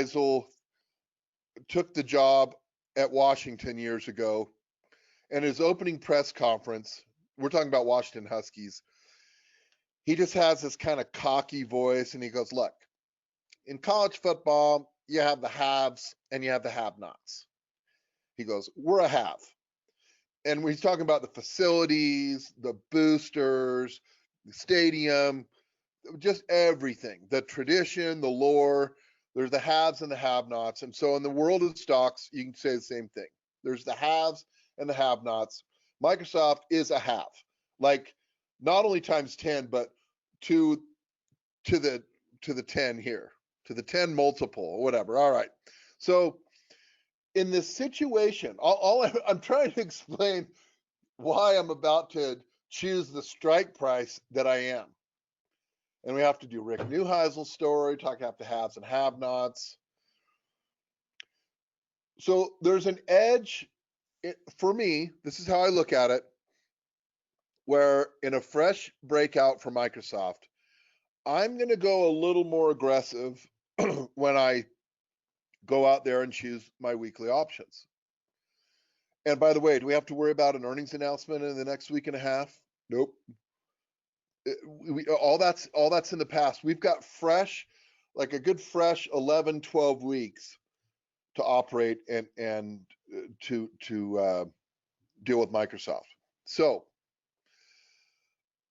Neuheisel took the job at Washington years ago, and his opening press conference, we're talking about Washington Huskies, he just has this kind of cocky voice, and he goes, look, in college football, you have the haves and you have the have-nots. He goes, we're a have. And when he's talking about the facilities, the boosters, the stadium, just everything, the tradition, the lore, there's the haves and the have-nots. And so in the world of stocks, you can say the same thing. There's the haves and the have-nots. Microsoft is a have, like not only times 10, but to the 10 here, to the 10 multiple or whatever. All right. So in this situation, I'm trying to explain why I'm about to choose the strike price that I am. And we have to do Rick Neuheisel's story, talk about the haves and have-nots. So there's an edge for me, this is how I look at it, where in a fresh breakout for Microsoft, I'm going to go a little more aggressive when I go out there and choose my weekly options. And by the way, do we have to worry about an earnings announcement in the next week and a half? Nope. All that's in the past. We've got fresh, like a good fresh 11, 12 weeks to operate and to deal with Microsoft. So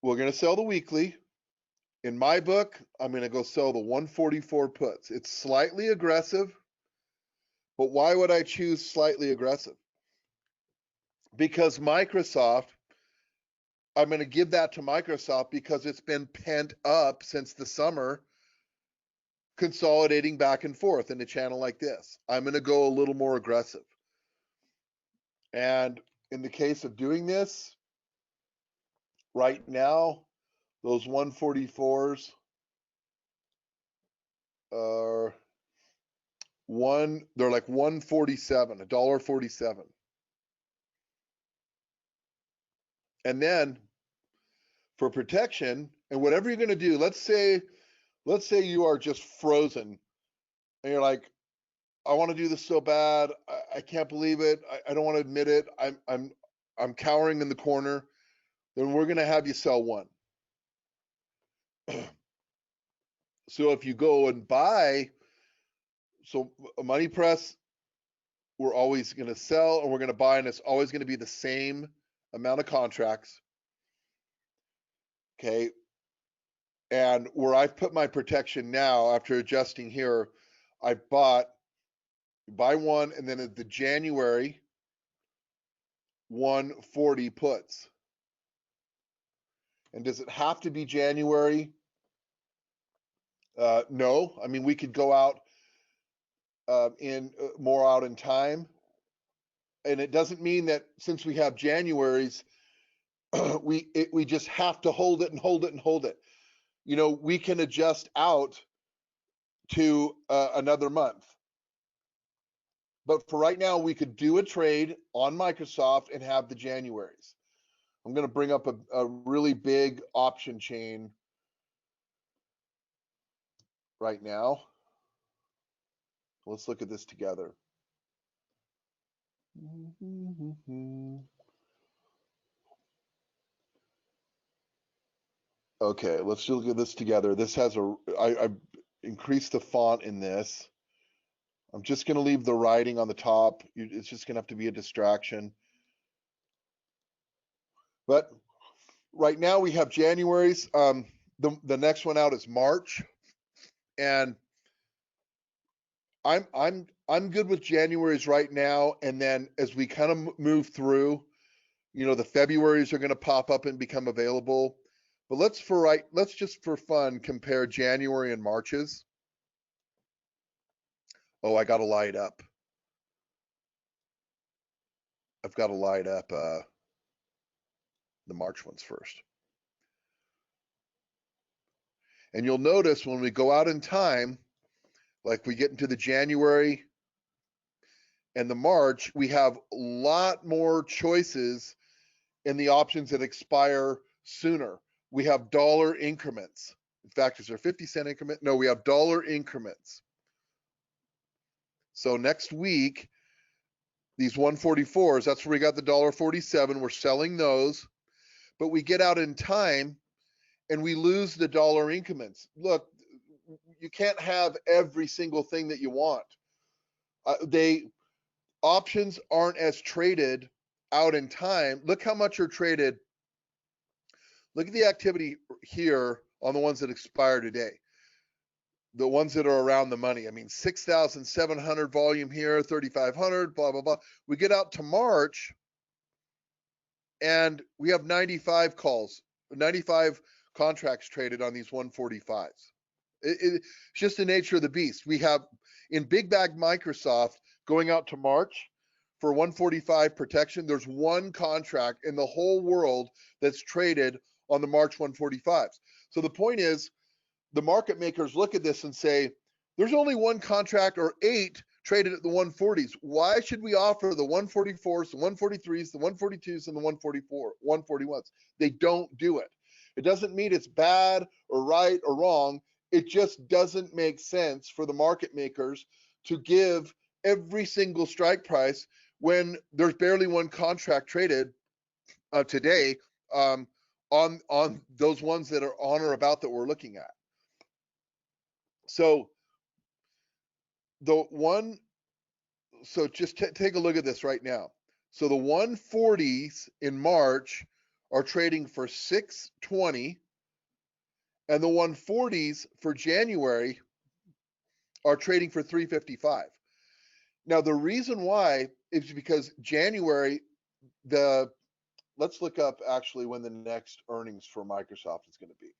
we're going to sell the weekly. In my book, I'm going to go sell the 144 puts. It's slightly aggressive, but why would I choose slightly aggressive? Because Microsoft, I'm going to give that to Microsoft because it's been pent up since the summer, consolidating back and forth in a channel like this. I'm going to go a little more aggressive. And in the case of doing this, right now, those 144s are they're like 147, $1.47. And then for protection, and whatever you're going to do, let's say you are just frozen and you're like, I want to do this so bad, I can't believe it, I don't want to admit it, I'm cowering in the corner. Then we're going to have you sell one. So if you go and buy, so a money press, we're always going to sell and we're going to buy, and it's always going to be the same amount of contracts. Okay. And where I've put my protection now after adjusting here, I buy one, and then at the January 140 puts. And does it have to be January? No. I mean, we could go out more out in time. And it doesn't mean that since we have Januaries, we just have to hold it and hold it and hold it. You know, we can adjust out to another month. But for right now, we could do a trade on Microsoft and have the Januaries. I'm going to bring up a really big option chain right now. Let's look at this together. Okay, let's look at this together. This has I increased the font in this. I'm just going to leave the writing on the top. It's just going to have to be a distraction. But right now we have January's. The next one out is March, and I'm good with January's right now. And then as we kind of move through, you know, the February's are going to pop up and become available. But let's just for fun compare January and March's. Oh, I got to light up. I've got to light up the March ones first. And you'll notice when we go out in time, like we get into the January and the March, we have a lot more choices in the options that expire sooner. We have dollar increments. In fact, is there a 50-cent increment? No, we have dollar increments. So next week, these 144s, that's where we got the $1.47. We're selling those, but we get out in time and we lose the dollar increments. Look, you can't have every single thing that you want. Options aren't as traded out in time. Look how much are traded. Look at the activity here on the ones that expire today. The ones that are around the money. I mean, 6,700 volume here, 3,500, blah, blah, blah. We get out to March and we have 95 calls, 95 contracts traded on these 145s. It's just the nature of the beast. We have in Big Bag Microsoft going out to March for 145 protection. There's one contract in the whole world that's traded on the March 145s. So the point is, the market makers look at this and say, there's only one contract or 8 traded at the 140s. Why should we offer the 144s, the 143s, the 142s, and the 141s? They don't do it. It doesn't mean it's bad or right or wrong. It just doesn't make sense for the market makers to give every single strike price when there's barely one contract traded today on those ones that are on or about that we're looking at. So just take a look at this right now. So the 140s in March are trading for 620, and the 140s for January are trading for 355. Now the reason why is because January, let's look up actually when the next earnings for Microsoft is going to be.